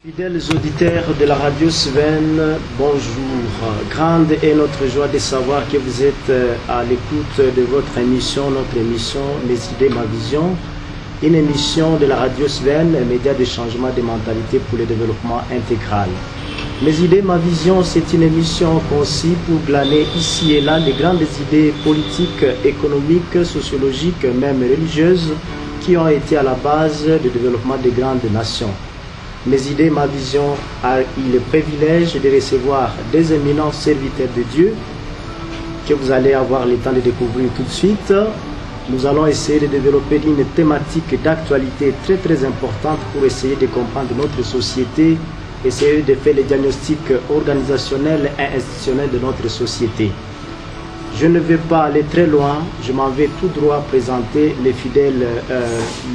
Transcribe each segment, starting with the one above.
Fidèles auditeurs de la radio Sven, bonjour. Grande est notre joie de savoir que vous êtes à l'écoute de votre émission, notre émission Mes idées, ma vision, une émission de la radio Sven, un média de changement de mentalité pour le développement intégral. Mes idées, ma vision, c'est une émission conçue pour glaner ici et là les grandes idées politiques, économiques, sociologiques, même religieuses, qui ont été à la base du développement des grandes nations. Mes idées, ma vision a eu le privilège de recevoir des éminents serviteurs de Dieu que vous allez avoir le temps de découvrir tout de suite. Nous allons essayer de développer une thématique d'actualité très très importante pour essayer de comprendre notre société, essayer de faire le diagnostic organisationnel et institutionnel de notre société. Je ne vais pas aller très loin, je m'en vais tout droit présenter les fidèles,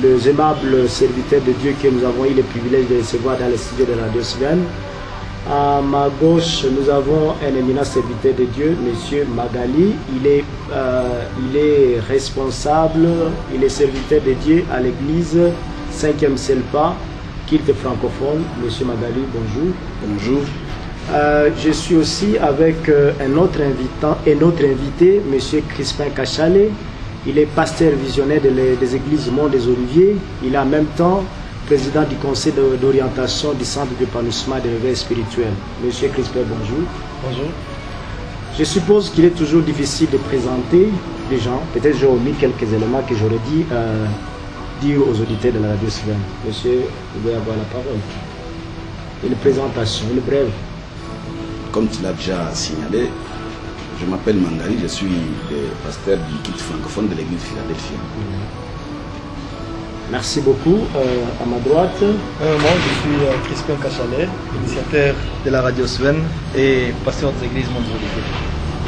les aimables serviteurs de Dieu que nous avons eu le privilège de recevoir dans les studios de Radio Sven. À ma gauche, nous avons un éminent serviteur de Dieu, M. Magali. Il est responsable, il est serviteur de Dieu à l'église 5e Selpa, culte francophone. M. Magali, bonjour. Bonjour. Je suis aussi avec un autre invité, M. Crispin Kachale. Il est pasteur visionnaire des églises Mont des Oliviers. Il est en même temps président du conseil d'orientation du centre d'épanouissement et de réveil spirituel. M. Crispin, bonjour. Bonjour. Je suppose qu'il est toujours difficile de présenter les gens. Peut-être j'ai omis quelques éléments que j'aurais dit dire aux auditeurs de la radio Sven. Monsieur, vous pouvez avoir la parole. Une présentation, une brève. Comme tu l'as déjà signalé, je m'appelle Mangali, je suis le pasteur du culte francophone de l'église Philadelphie. Merci beaucoup. À ma droite. Moi, je suis Crispin Kachale, initiateur de la radio Sven et pasteur des églises Mont des Oliviers.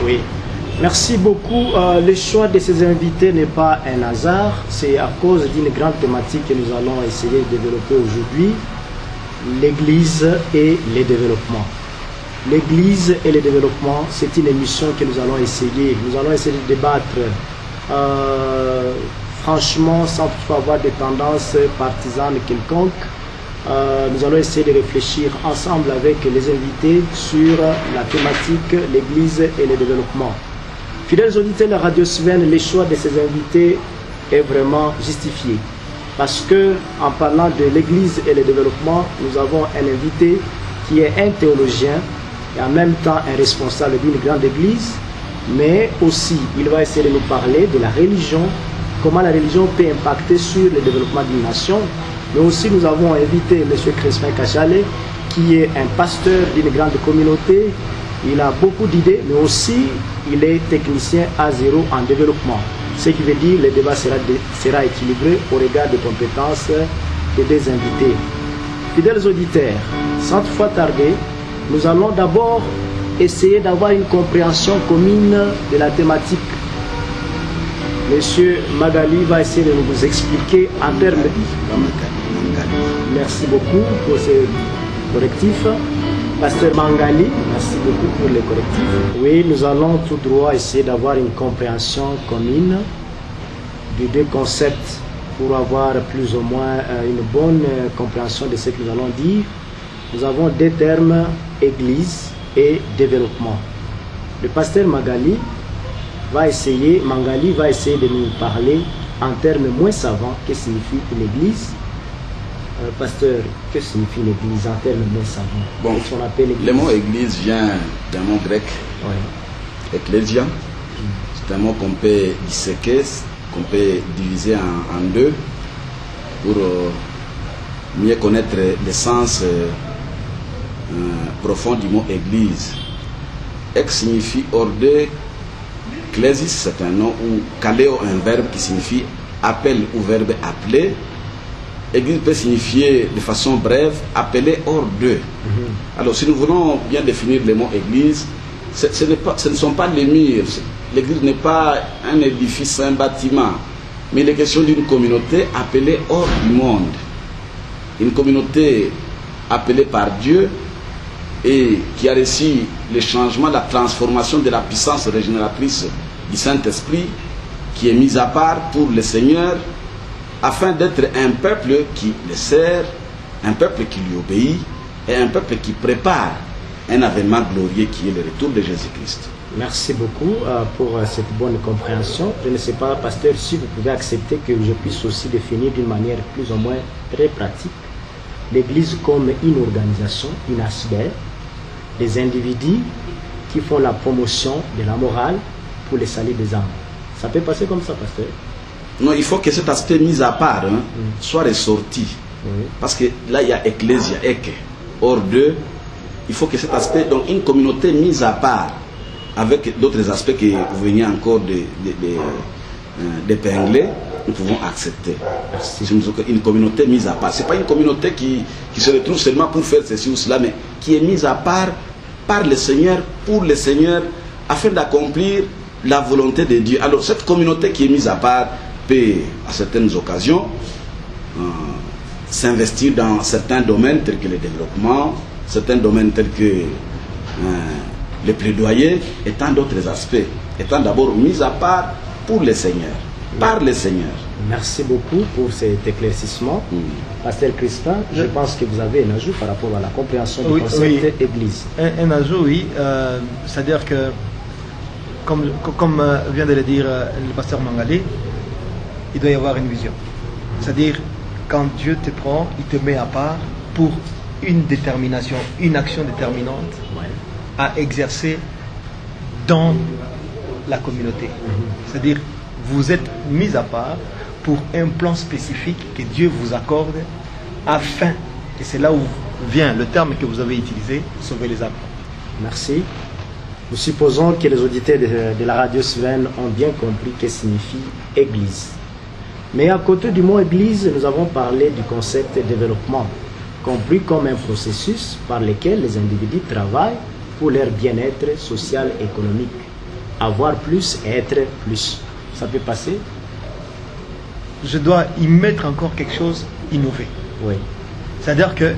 Oui. Merci beaucoup. Le choix de ces invités n'est pas un hasard, c'est à cause d'une grande thématique que nous allons essayer de développer aujourd'hui, l'église et le développement. L'église et le développement, c'est une émission que nous allons essayer de débattre franchement, sans toutefois avoir des tendances partisanes quelconques. Nous allons essayer de réfléchir ensemble avec les invités sur la thématique, l'église et le développement. Fidèles auditeurs de la radio Sven, le choix de ces invités est vraiment justifié. Parce que, en parlant de l'église et le développement, nous avons un invité qui est un théologien, et en même temps un responsable d'une grande église, mais aussi il va essayer de nous parler de la religion, comment la religion peut impacter sur le développement d'une nation. Mais aussi nous avons invité M. Crispin Kachale, qui est un pasteur d'une grande communauté. Il a beaucoup d'idées, mais aussi il est technicien A0 en développement. Ce qui veut dire que le débat sera équilibré au regard des compétences des deux invités. Fidèles auditeurs, sans toutefois tarder, nous allons d'abord essayer d'avoir une compréhension commune de la thématique. Monsieur Magali va essayer de nous expliquer en termes de... Merci beaucoup pour ce correctif. Pasteur Mangali, merci beaucoup pour les correctifs. Oui, nous allons tout droit essayer d'avoir une compréhension commune des deux concepts pour avoir plus ou moins une bonne compréhension de ce que nous allons dire. Nous avons deux termes, église et développement. Le pasteur Mangali va essayer de nous parler en termes moins savants que signifie une église. Pasteur, que signifie une église en termes moins savants? Bon, le mot église vient d'un mot grec, ecclésia. C'est un mot qu'on peut disséquer, qu'on peut diviser en deux pour mieux connaître le sens profond du mot église. Ex signifie hors de, clésis c'est un nom, ou kaleo un verbe qui signifie appel ou verbe appeler. Église peut signifier de façon brève appeler hors de. Alors si nous voulons bien définir le mot église, ce ne sont pas les murs. L'église n'est pas un édifice, un bâtiment, mais il est question d'une communauté appelée hors du monde. Une communauté appelée par Dieu et qui a reçu le changement, la transformation de la puissance régénératrice du Saint-Esprit, qui est mise à part pour le Seigneur, afin d'être un peuple qui le sert, un peuple qui lui obéit, est un peuple qui prépare un avènement glorieux qui est le retour de Jésus-Christ. Merci beaucoup pour cette bonne compréhension. Je ne sais pas, pasteur, si vous pouvez accepter que je puisse aussi définir d'une manière plus ou moins très pratique l'Église comme une organisation, une assemblée, des individus qui font la promotion de la morale pour le salut des âmes. Ça peut passer comme ça, pasteur? Non, il faut que cet aspect mis à part soit ressorti. Oui. Parce que là, il y a ecclésia, eke. Hors d'eux, il faut que cet aspect, donc une communauté mise à part, avec d'autres aspects que vous veniez encore d'épingler, nous pouvons accepter. Merci. Une communauté mise à part. Ce n'est pas une communauté qui se retrouve seulement pour faire ceci ou cela, mais qui est mise à part par le Seigneur, pour le Seigneur, afin d'accomplir la volonté de Dieu. Alors cette communauté qui est mise à part peut, à certaines occasions, s'investir dans certains domaines tels que le développement, certains domaines tels que le plaidoyer, et tant d'autres aspects, étant d'abord mis à part pour le Seigneur, par le Seigneur. Merci beaucoup pour cet éclaircissement. Pasteur Crispin, je pense que vous avez un ajout par rapport à la compréhension du concept Église. Un ajout, oui. C'est-à-dire que, comme vient de le dire le pasteur Mangalé, il doit y avoir une vision. C'est-à-dire, quand Dieu te prend, il te met à part pour une détermination, une action déterminante à exercer dans la communauté. C'est-à-dire, vous êtes mis à part pour un plan spécifique que Dieu vous accorde afin, et c'est là où vient le terme que vous avez utilisé, sauver les âmes. Merci. Nous supposons que les auditeurs de la radio Sven ont bien compris ce que signifie Église. Mais à côté du mot Église, nous avons parlé du concept de développement, compris comme un processus par lequel les individus travaillent pour leur bien-être social et économique. Avoir plus et être plus. Ça peut passer? Je dois y mettre encore quelque chose, innover. Oui. C'est-à-dire que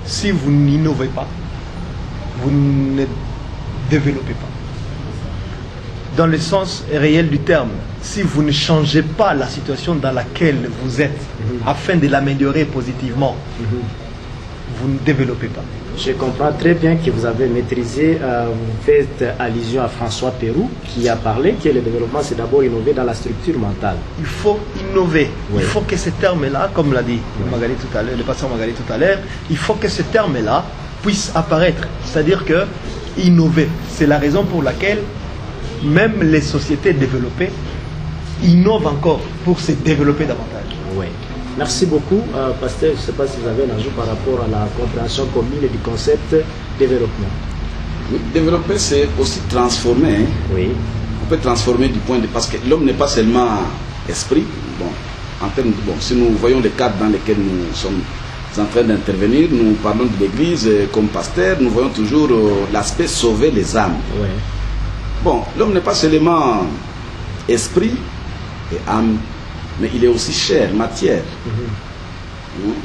si vous n'innovez pas, vous ne développez pas. Dans le sens réel du terme, si vous ne changez pas la situation dans laquelle vous êtes afin de l'améliorer positivement, vous ne développez pas. Je comprends très bien que vous avez maîtrisé, vous faites allusion à François Pérou qui a parlé que le développement c'est d'abord innover dans la structure mentale. Il faut innover. Oui. Il faut que ce terme-là, comme l'a dit Magali tout à l'heure, le pasteur Magali tout à l'heure, il faut que ce terme-là puisse apparaître. C'est-à-dire que innover, c'est la raison pour laquelle même les sociétés développées innovent encore pour se développer davantage. Oui. Merci beaucoup, pasteur. Je ne sais pas si vous avez un ajout par rapport à la compréhension commune du concept développement. Oui, développer, c'est aussi transformer. Oui. On peut transformer du point de... Parce que l'homme n'est pas seulement esprit. Bon, en termes, si nous voyons les cadres dans lesquels nous sommes en train d'intervenir, nous parlons de l'Église comme pasteur, nous voyons toujours l'aspect sauver les âmes. Oui. Bon, l'homme n'est pas seulement esprit et âme, mais il est aussi chair, matière.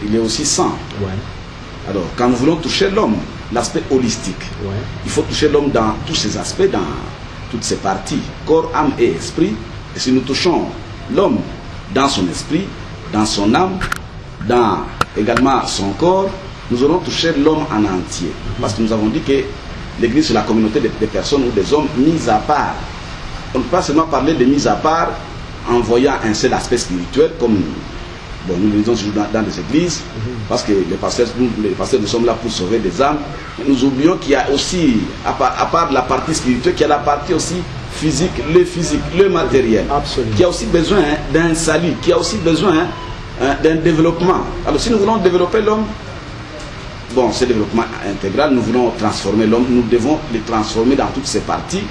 Il est aussi sang. Ouais. Alors, quand nous voulons toucher l'homme, l'aspect holistique, il faut toucher l'homme dans tous ses aspects, dans toutes ses parties, corps, âme et esprit. Et si nous touchons l'homme dans son esprit, dans son âme, dans également son corps, nous aurons touché l'homme en entier. Parce que nous avons dit que l'Église, c'est la communauté des personnes ou des hommes mis à part. On ne peut pas seulement parler de mise à part en voyant un seul aspect spirituel, comme nous le disons toujours dans les églises, parce que les pasteurs, nous sommes là pour sauver des âmes. Nous oublions qu'il y a aussi, à part la partie spirituelle, qu'il y a la partie aussi physique, le matériel, Absolument. qui a aussi besoin d'un salut, qui a aussi besoin d'un développement. Alors si nous voulons développer l'homme, ce développement intégral, nous voulons transformer l'homme, nous devons le transformer dans toutes ses parties.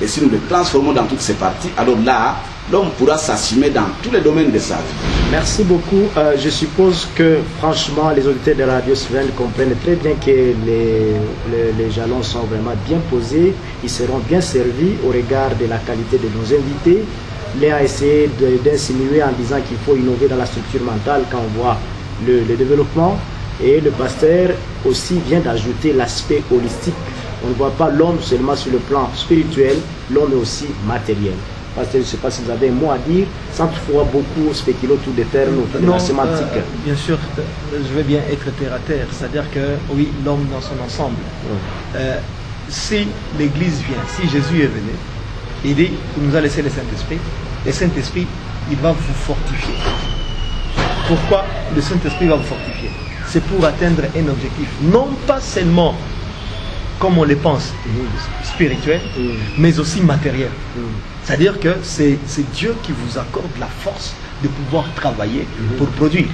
Et si nous le transformons dans toutes ces parties, alors là, l'homme pourra s'assumer dans tous les domaines de sa vie. Merci beaucoup. Je suppose que, franchement, les auditeurs de Radio Sven comprennent très bien que les jalons sont vraiment bien posés. Ils seront bien servis au regard de la qualité de nos invités. L'un a essayé d'insinuer en disant qu'il faut innover dans la structure mentale quand on voit le développement. Et le pasteur aussi vient d'ajouter l'aspect holistique. On ne voit pas l'homme seulement sur le plan spirituel, l'homme est aussi matériel. Parce que je ne sais pas si vous avez un mot à dire, sans toutefois beaucoup spéculer autour des termes, autour de la sémantique. Bien sûr, je vais bien être terre à terre, c'est-à-dire que oui, l'homme dans son ensemble. Si l'Église vient, si Jésus est venu, il dit, il nous a laissé le Saint-Esprit. Le Saint-Esprit, il va vous fortifier. Pourquoi le Saint-Esprit va vous fortifier? C'est pour atteindre un objectif, non pas seulement comme on le pense, spirituel, mais aussi matériel. C'est-à-dire que c'est Dieu qui vous accorde la force de pouvoir travailler pour produire.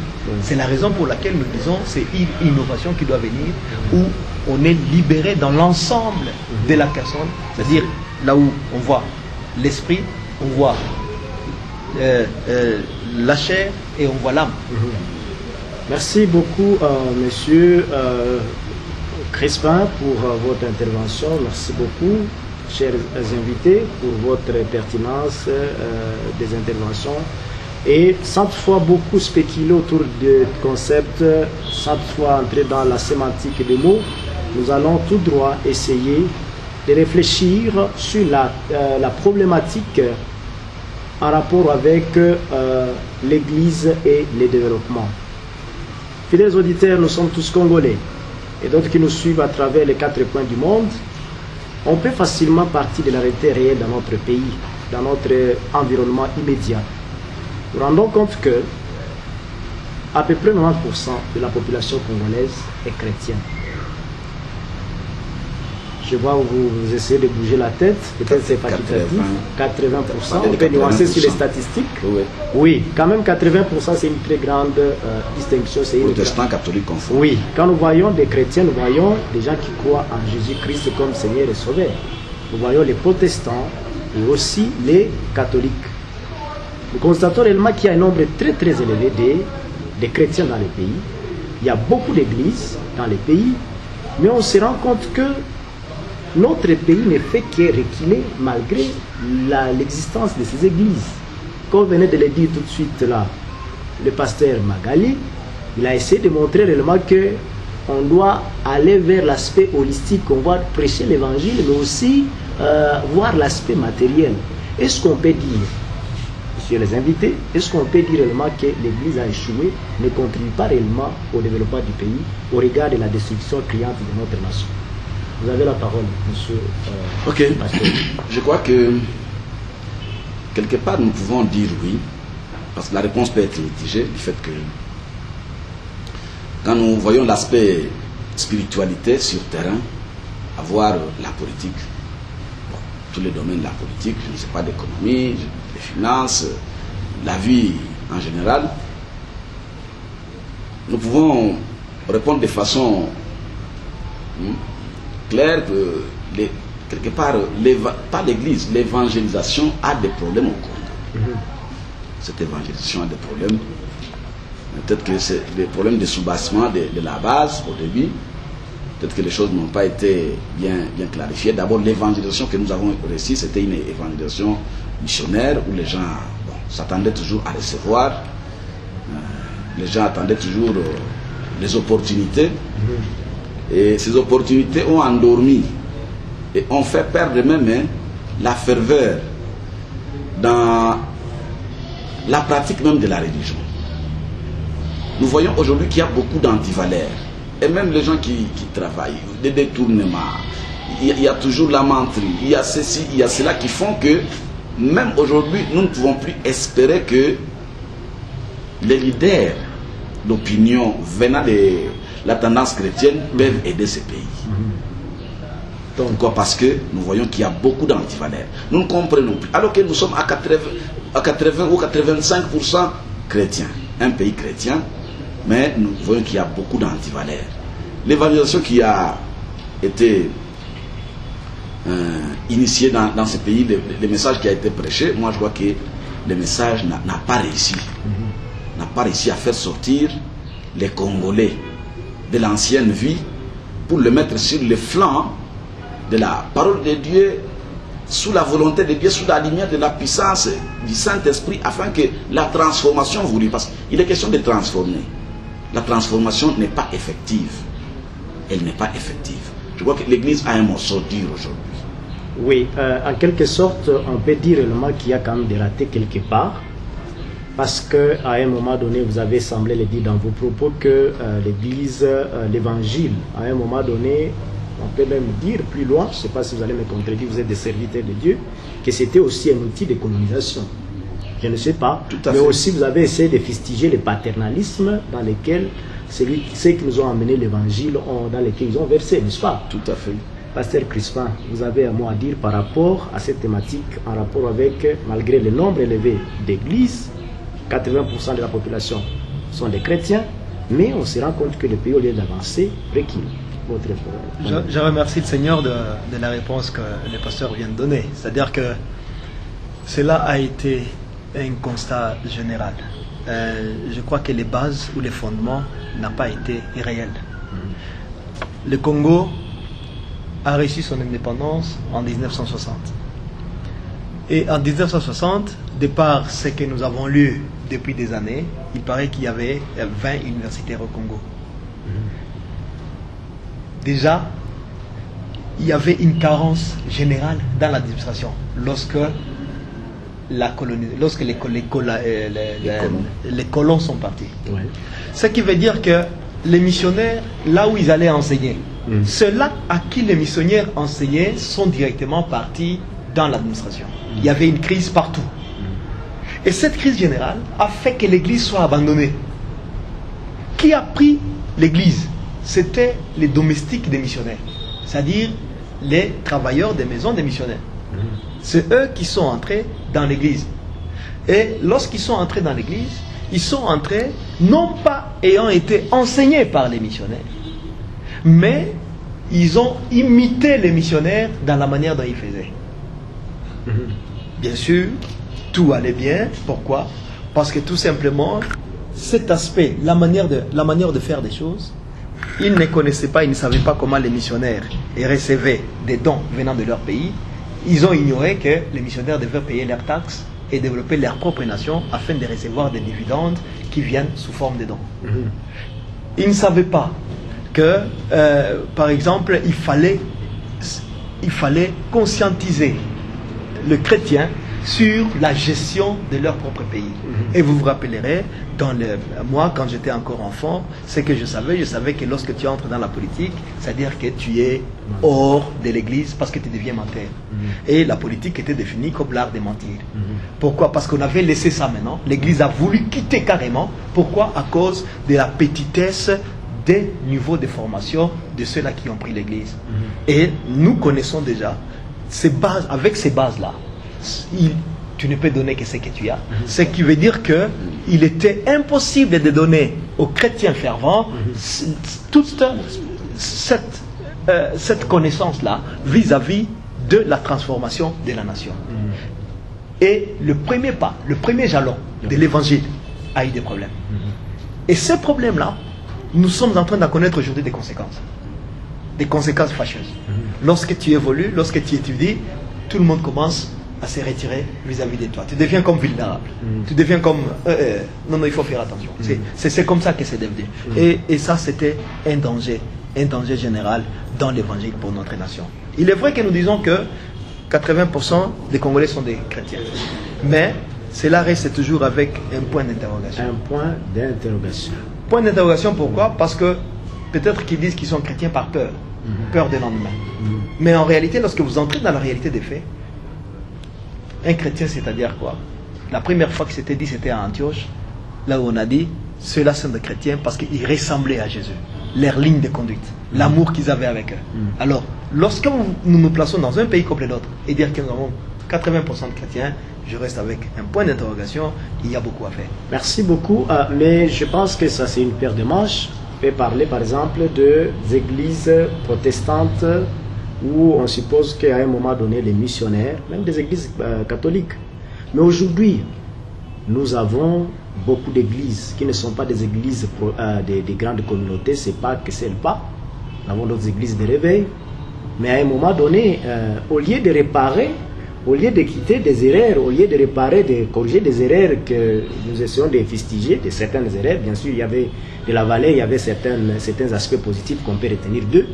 C'est la raison pour laquelle nous disons c'est une innovation qui doit venir, où on est libéré dans l'ensemble de la personne, c'est-à-dire là où on voit l'esprit, on voit la chair et on voit l'âme. Merci beaucoup, monsieur Crespin, pour votre intervention. Merci beaucoup, chers invités, pour votre pertinence des interventions. Et sans toutefois beaucoup spéculer autour du concept, sans toutefois entrer dans la sémantique des mots, nous allons tout droit essayer de réfléchir sur la problématique en rapport avec l'Église et le développement. Fidèles auditeurs, nous sommes tous Congolais et d'autres qui nous suivent à travers les 4 coins du monde. On peut facilement partir de la réalité réelle dans notre pays, dans notre environnement immédiat. Nous rendons compte que à peu près 90% de la population congolaise est chrétienne. Je vois où vous essayez de bouger la tête, peut-être c'est facultatif. 80%, on peut nuancer sur les statistiques. Oui, quand même 80%, c'est une très grande distinction. Protestants, catholiques confondus. Oui, quand nous voyons des chrétiens, nous voyons des gens qui croient en Jésus-Christ comme Seigneur et Sauveur. Nous voyons les protestants et aussi les catholiques. Nous constatons réellement qu'il y a un nombre très très élevé de chrétiens dans les pays. Il y a beaucoup d'églises dans les pays, mais on se rend compte que notre pays ne fait que reculer malgré l'existence de ces églises. Comme vous venez de le dire tout de suite là, le pasteur Magali, il a essayé de montrer réellement qu'on doit aller vers l'aspect holistique, on doit prêcher l'évangile, mais aussi voir l'aspect matériel. Est-ce qu'on peut dire, messieurs les invités, est-ce qu'on peut dire réellement que l'Église a échoué, ne contribue pas réellement au développement du pays, au regard de la destruction criante de notre nation? Vous avez la parole, monsieur. Ok. Je crois que quelque part nous pouvons dire oui, parce que la réponse peut être mitigée du fait que quand nous voyons l'aspect spiritualité sur terrain, avoir la politique, bon, tous les domaines de la politique, je ne sais pas, d'économie, des finances, la vie en général, nous pouvons répondre de façon clair que quelque part, pas l'Église, l'évangélisation a des problèmes au Congo. Cette évangélisation a des problèmes. Peut-être que c'est des problèmes de soubassement de la base au début. Peut-être que les choses n'ont pas été bien clarifiées. D'abord, l'évangélisation que nous avons réussi, c'était une évangélisation missionnaire où les gens s'attendaient toujours à recevoir. Les gens attendaient toujours les opportunités. Et ces opportunités ont endormi et ont fait perdre même la ferveur dans la pratique même de la religion. Nous voyons aujourd'hui qu'il y a beaucoup d'antivaleurs. Et même les gens qui travaillent, des détournements, il y a toujours la menterie, il y a ceci, il y a cela qui font que même aujourd'hui, nous ne pouvons plus espérer que les leaders d'opinion venant de la tendance chrétienne peuvent aider ces pays. Pourquoi? Parce que nous voyons qu'il y a beaucoup d'antivaleurs. Nous ne comprenons plus. Alors que nous sommes à 80 ou 85% chrétiens. Un pays chrétien, mais nous voyons qu'il y a beaucoup d'antivaleurs. L'évaluation qui a été initiée dans ce pays, le message qui a été prêché, moi je vois que le message n'a pas réussi. N'a pas réussi à faire sortir les Congolais de l'ancienne vie pour le mettre sur le flanc de la parole de Dieu, sous la volonté de Dieu, sous la lumière de la puissance du Saint-Esprit, afin que la transformation voulue, parce qu'il est question de transformer. La transformation n'est pas effective. Elle n'est pas effective. Je crois que l'Église a un morceau dur aujourd'hui. Oui, en quelque sorte, on peut dire réellement qu'il y a quand même des ratés quelque part. Parce qu'à un moment donné, vous avez semblé le dire dans vos propos que l'Église, l'Évangile, à un moment donné, on peut même dire plus loin, je ne sais pas si vous allez me contredire, vous êtes des serviteurs de Dieu, que c'était aussi un outil de colonisation. Je ne sais pas, mais aussi vous avez essayé de fustiger le paternalisme dans lequel ceux qui nous ont amené l'Évangile, dans lequel ils ont versé, n'est-ce pas? Tout à fait. Pasteur Crispin, vous avez un mot à dire par rapport à cette thématique, en rapport avec, malgré le nombre élevé d'églises, 80% de la population sont des chrétiens, mais on se rend compte que le pays, au lieu d'avancer, recule. Je remercie le Seigneur de la réponse que le pasteur vient de donner. C'est-à-dire que cela a été un constat général. Je crois que les bases ou les fondements n'ont pas été réels. Le Congo a reçu son indépendance en 1960. Et en 1960, de par ce que nous avons lu depuis des années, il paraît qu'il y avait 20 universitaires au Congo. Déjà, il y avait une carence générale dans l'administration lorsque les colons sont partis. Ouais. Ce qui veut dire que les missionnaires, là où ils allaient enseigner, ceux-là à qui les missionnaires enseignaient sont directement partis dans l'administration. Il y avait une crise partout. Et cette crise générale a fait que l'église soit abandonnée. Qui a pris l'église? C'était les domestiques des missionnaires, c'est-à-dire les travailleurs des maisons des missionnaires. C'est eux qui sont entrés dans l'église. Et lorsqu'ils sont entrés dans l'église, ils sont entrés non pas ayant été enseignés par les missionnaires, mais ils ont imité les missionnaires dans la manière dont ils faisaient. Bien sûr, tout allait bien. Pourquoi? Parce que tout simplement, cet aspect, la manière de faire des choses, ils ne connaissaient pas, ils ne savaient pas comment les missionnaires recevaient des dons venant de leur pays. Ils ont ignoré que les missionnaires devaient payer leurs taxes et développer leur propre nation afin de recevoir des dividendes qui viennent sous forme de dons. Ils ne savaient pas que, par exemple, il fallait conscientiser le chrétien sur la gestion de leur propre pays. Et vous vous rappellerez, moi, quand j'étais encore enfant, ce que je savais que lorsque tu entres dans la politique, c'est-à-dire que tu es hors de l'église parce que tu deviens menteur. Et la politique était définie comme l'art de mentir. Pourquoi? Parce qu'on avait laissé ça maintenant. L'église a voulu quitter carrément. Pourquoi? À cause de la petitesse des niveaux de formation de ceux-là qui ont pris l'église. Et nous connaissons déjà ces bases, avec ces bases-là, tu ne peux donner que ce que tu as. Ce qui veut dire qu'il était impossible de donner aux chrétiens fervents toute cette connaissance-là vis-à-vis de la transformation de la nation. Et le premier pas, le premier jalon de l'évangile a eu des problèmes. Et ces problèmes-là, nous sommes en train d'en connaître aujourd'hui des conséquences fâcheuses. Lorsque tu évolues, lorsque tu étudies, tout le monde commence à se retirer vis-à-vis de toi. Tu deviens comme vulnérable. Tu deviens comme... non, il faut faire attention. C'est comme ça que c'est devenu. Et ça, c'était un danger général dans l'évangile pour notre nation. Il est vrai que nous disons que 80% des Congolais sont des chrétiens. Mais cela reste toujours avec un point d'interrogation. Un point d'interrogation. Point d'interrogation, pourquoi? Parce que peut-être qu'ils disent qu'ils sont chrétiens par peur. Peur des lendemain. Mais en réalité, lorsque vous entrez dans la réalité des faits, un chrétien, c'est-à-dire quoi? La première fois que c'était dit, c'était à Antioche, là où on a dit, ceux-là sont des chrétiens parce qu'ils ressemblaient à Jésus. Leur ligne de conduite, l'amour qu'ils avaient avec eux. Alors, lorsque nous nous plaçons dans un pays comme les nôtres et dire que nous avons 80% de chrétiens, je reste avec un point d'interrogation, il y a beaucoup à faire. Merci beaucoup, mais je pense que ça c'est une paire de manches. On peut parler par exemple des églises protestantes où on suppose qu'à un moment donné les missionnaires, même des églises catholiques. Mais aujourd'hui, nous avons beaucoup d'églises qui ne sont pas des églises des grandes communautés, c'est pas que c'est le pas. Nous avons d'autres églises de réveil. Mais à un moment donné, au lieu de réparer, au lieu de quitter des erreurs, au lieu de réparer, de corriger des erreurs que nous essayons de fustiger, de certaines erreurs, bien sûr, il y avait de la vallée, il y avait certains aspects positifs qu'on peut retenir d'eux.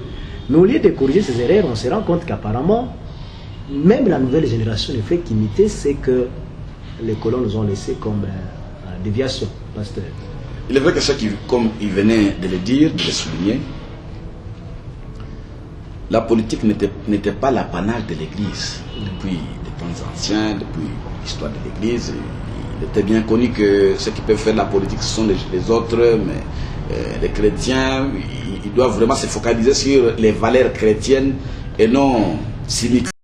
Mais au lieu de corriger ces erreurs, on se rend compte qu'apparemment, même la nouvelle génération ne fait qu'imiter ce que les colons nous ont laissé comme déviation, pasteur. Il est vrai que ce qui, comme il venait de le dire, de le souligner, la politique n'était pas l'apanage de l'Église. Depuis les temps anciens, depuis l'histoire de l'Église, il était bien connu que ceux qui peuvent faire la politique, ce sont les autres, mais les chrétiens, ils doivent vraiment se focaliser sur les valeurs chrétiennes et non cyniques.